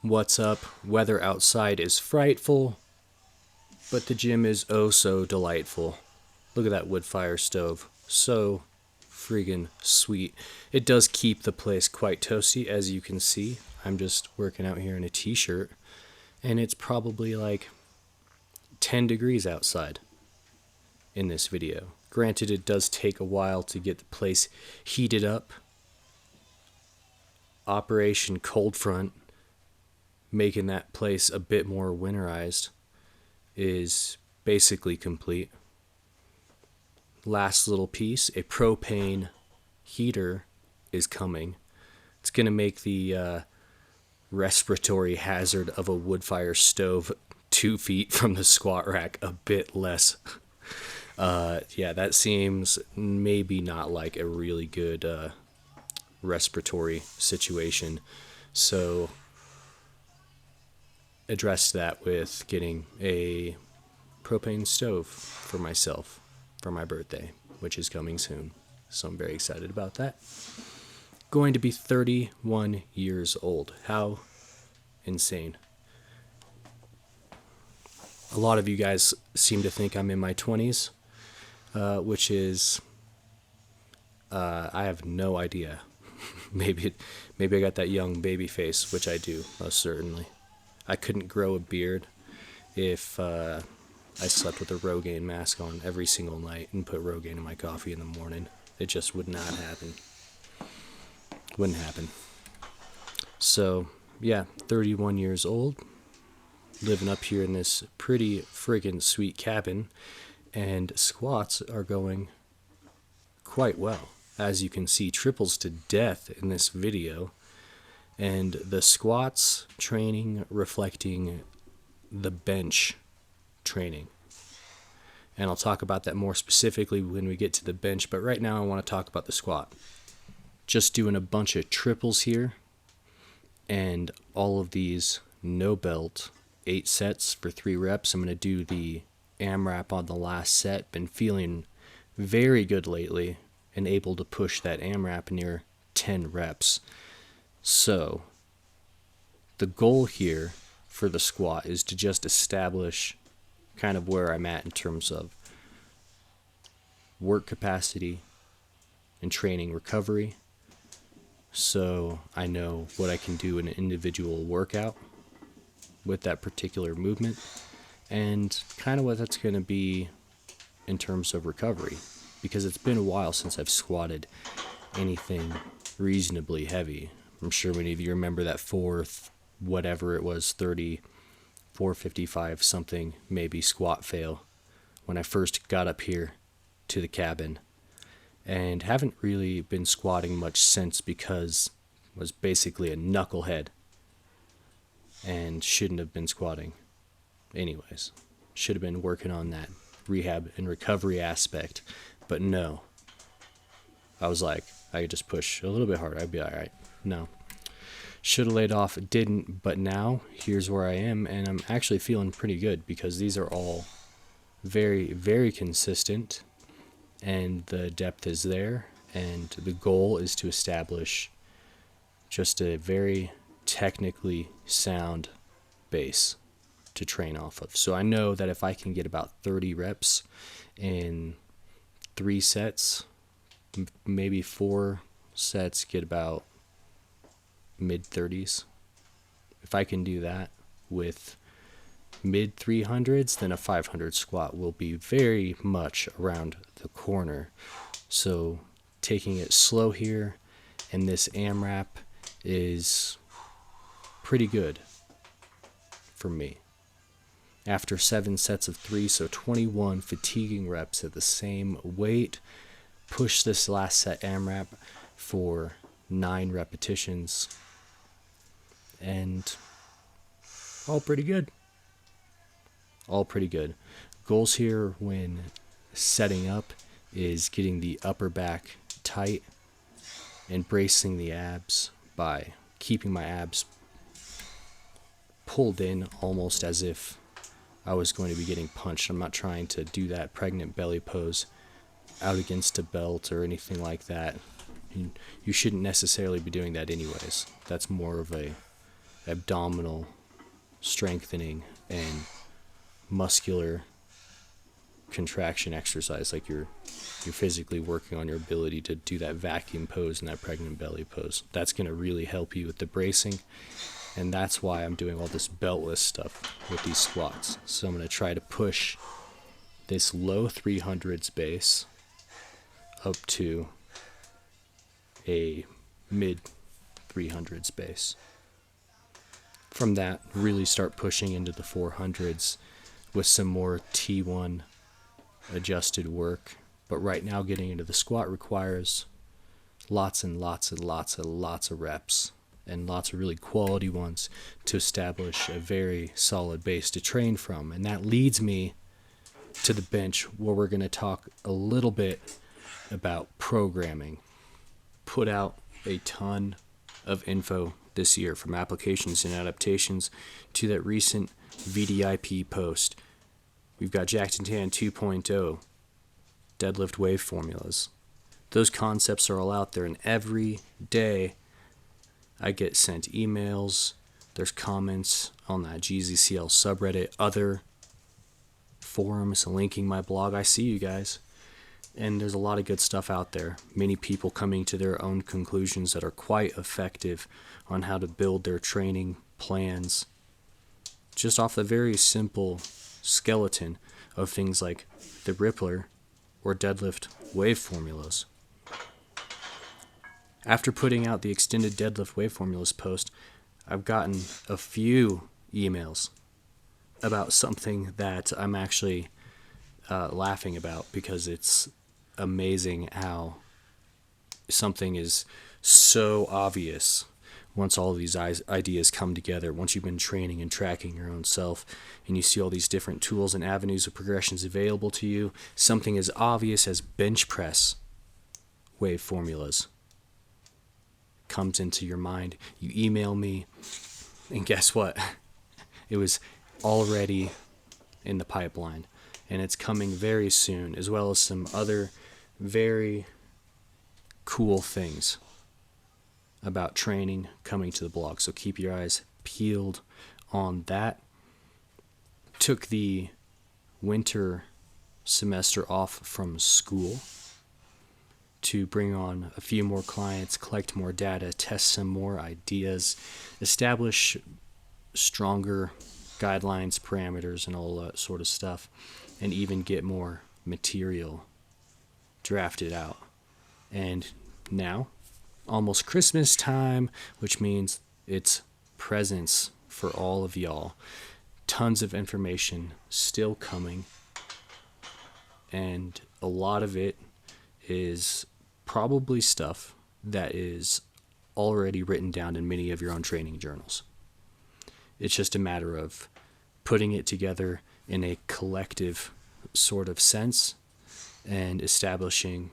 What's up? Weather outside is frightful, but the gym is oh so delightful. Look at that wood fire stove. So friggin' sweet. It does keep the place quite toasty, as you can see. I'm just working out here in a t-shirt, and it's probably like 10 degrees outside in this video. Granted, it does take a while to get the place heated up. Operation Cold Front, making that place a bit more winterized, is basically complete. Last little piece, a propane heater is coming. It's going to make the respiratory hazard of a wood fire stove 2 feet from the squat rack a bit less. Yeah, that seems maybe not like a really good respiratory situation. So addressed that with getting a propane stove for myself for my birthday, which is coming soon. So I'm very excited about that. Going to be 31 years old. How insane. A lot of you guys seem to think I'm in my 20s, which is, I have no idea. Maybe I got that young baby face, which I do, most certainly. I couldn't grow a beard if I slept with a Rogaine mask on every single night and put Rogaine in my coffee in the morning. It just would not happen. Wouldn't happen. So, yeah, 31 years old, living up here in this pretty friggin' sweet cabin, and squats are going quite well. As you can see, triples to death in this video, and the squats training reflecting the bench training. And I'll talk about that more specifically when we get to the bench, but right now I want to talk about the squat. Just doing a bunch of triples here, and all of these no belt 8 sets for 3 reps. I'm going to do the AMRAP on the last set. Been feeling very good lately and able to push that AMRAP near 10 reps. So the goal here for the squat is to just establish kind of where I'm at in terms of work capacity and training recovery, so I know what I can do in an individual workout with that particular movement, and kind of what that's going to be in terms of recovery, because it's been a while since I've squatted anything reasonably heavy. I'm sure many of you remember that whatever it was, 455 something, maybe squat fail when I first got up here to the cabin, and haven't really been squatting much since because I was basically a knucklehead and shouldn't have been squatting anyways. Should have been working on that rehab and recovery aspect, but no. I was like, I could just push a little bit harder, I'd be alright. No. Should have laid off, didn't, but now here's where I am, and I'm actually feeling pretty good because these are all very, very consistent, and the depth is there, and the goal is to establish just a very technically sound base to train off of. So I know that if I can get about 30 reps in 3 sets, maybe 4 sets, get about mid-30s. If I can do that with mid-300s, then a 500 squat will be very much around the corner. So taking it slow here, and this AMRAP is pretty good for me. After 7 sets of 3, so 21 fatiguing reps at the same weight, push this last set AMRAP for 9 repetitions, and all pretty good. All pretty good. Goals here when setting up is getting the upper back tight and bracing the abs by keeping my abs pulled in almost as if I was going to be getting punched. I'm not trying to do that pregnant belly pose out against a belt or anything like that. You shouldn't necessarily be doing that anyways. That's more of a abdominal strengthening and muscular contraction exercise, like you're physically working on your ability to do that vacuum pose and that pregnant belly pose. That's going to really help you with the bracing, and that's why I'm doing all this beltless stuff with these squats. So I'm going to try to push this low 300s base up to a mid 300s base. From that, really start pushing into the 400s with some more T1 adjusted work. But right now, getting into the squat requires lots and lots and lots and lots of reps, and lots of really quality ones to establish a very solid base to train from. And that leads me to the bench, where we're going to talk a little bit about programming. Put out a ton of info this year, from applications and adaptations to that recent VDIP post. We've got Jacked and Tan 2.0, deadlift wave formulas. Those concepts are all out there, and every day I get sent emails, there's comments on that GZCL subreddit, other forums linking my blog. I see you guys. And there's a lot of good stuff out there. Many people coming to their own conclusions that are quite effective on how to build their training plans just off the very simple skeleton of things like the Rippler or deadlift wave formulas. After putting out the extended deadlift wave formulas post, I've gotten a few emails about something that I'm actually laughing about, because it's amazing how something is so obvious once all of these ideas come together, once you've been training and tracking your own self, and you see all these different tools and avenues of progressions available to you. Something as obvious as bench press wave formulas comes into your mind. You email me, and guess what? It was already in the pipeline, and it's coming very soon, as well as some other very cool things about training coming to the blog. So keep your eyes peeled on that. Took the winter semester off from school to bring on a few more clients, collect more data, test some more ideas, establish stronger guidelines, parameters, and all that sort of stuff, and even get more material drafted out. And now, almost Christmas time, which means it's presents for all of y'all. Tons of information still coming, and a lot of it is probably stuff that is already written down in many of your own training journals. It's just a matter of putting it together in a collective sort of sense and establishing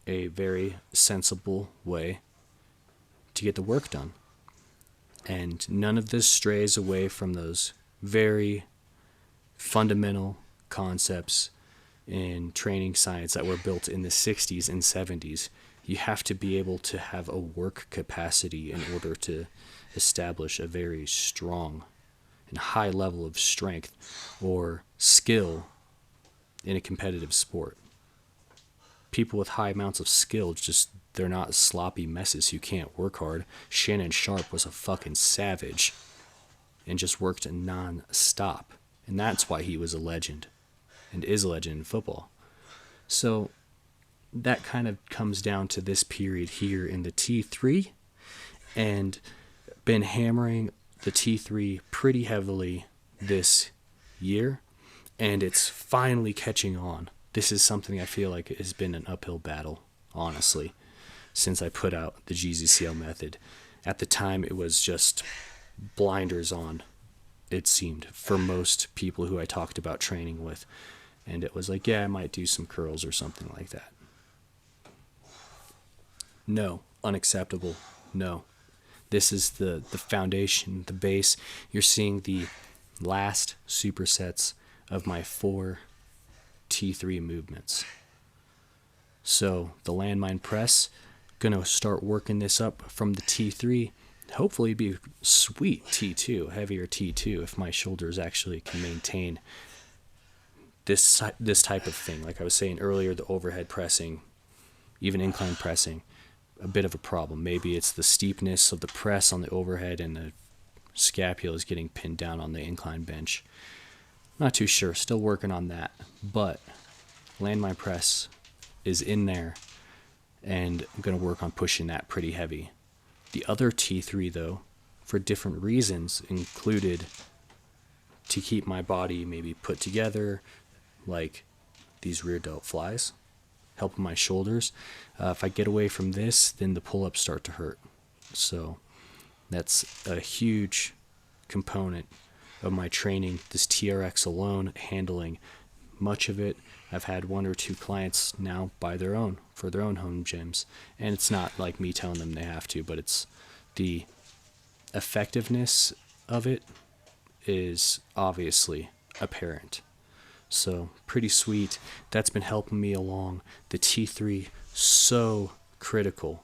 a very sensible way to get the work done. And none of this strays away from those very fundamental concepts in training science that were built in the 60s and 70s. You have to be able to have a work capacity in order to establish a very strong and high level of strength or skill in a competitive sport. People with high amounts of skill, they're not sloppy messes who can't work hard. Shannon Sharp was a fucking savage and just worked non-stop. And that's why he was a legend and is a legend in football. So that kind of comes down to this period here in the T3, and been hammering the T3 pretty heavily this year, and it's finally catching on. This is something I feel like has been an uphill battle, honestly, since I put out the GZCL method. At the time, it was just blinders on, it seemed, for most people who I talked about training with. And it was like, yeah, I might do some curls or something like that. No, unacceptable. No. This is the foundation, the base. You're seeing the last supersets of my 4 T3 movements. So the landmine press, gonna start working this up from the T3, hopefully be a sweet T2, heavier T2, if my shoulders actually can maintain this type of thing. Like I was saying earlier, the overhead pressing, even incline pressing, a bit of a problem. Maybe it's the steepness of the press on the overhead and the scapula is getting pinned down on the incline bench. Not too sure, still working on that, but landmine press is in there, and I'm going to work on pushing that pretty heavy. The other T3, though, for different reasons, included to keep my body maybe put together, like these rear delt flies, helping my shoulders. If I get away from this, then the pull-ups start to hurt. So that's a huge component of my training, this TRX alone, handling much of it. I've had 1 or 2 clients now buy their own for their own home gyms, and it's not like me telling them they have to, but it's the effectiveness of it is obviously apparent. So pretty sweet. That's been helping me along. The T3, so critical.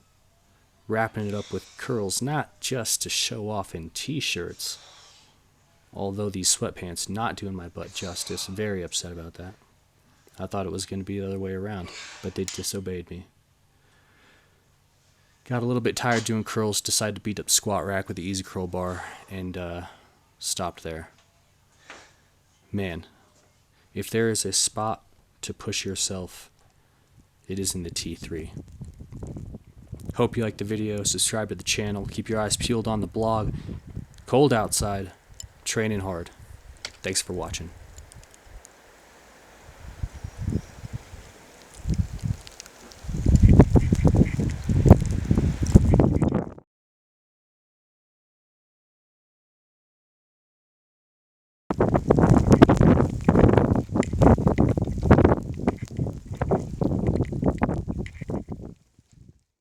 Wrapping it up with curls, not just to show off in t-shirts, although these sweatpants not doing my butt justice. Very upset about that. I thought it was going to be the other way around, but they disobeyed me. Got a little bit tired doing curls, decided to beat up squat rack with the easy curl bar, and stopped there. Man, if there is a spot to push yourself, it is in the T3. Hope you liked the video. Subscribe to the channel. Keep your eyes peeled on the blog. Cold outside. Training hard. Thanks for watching.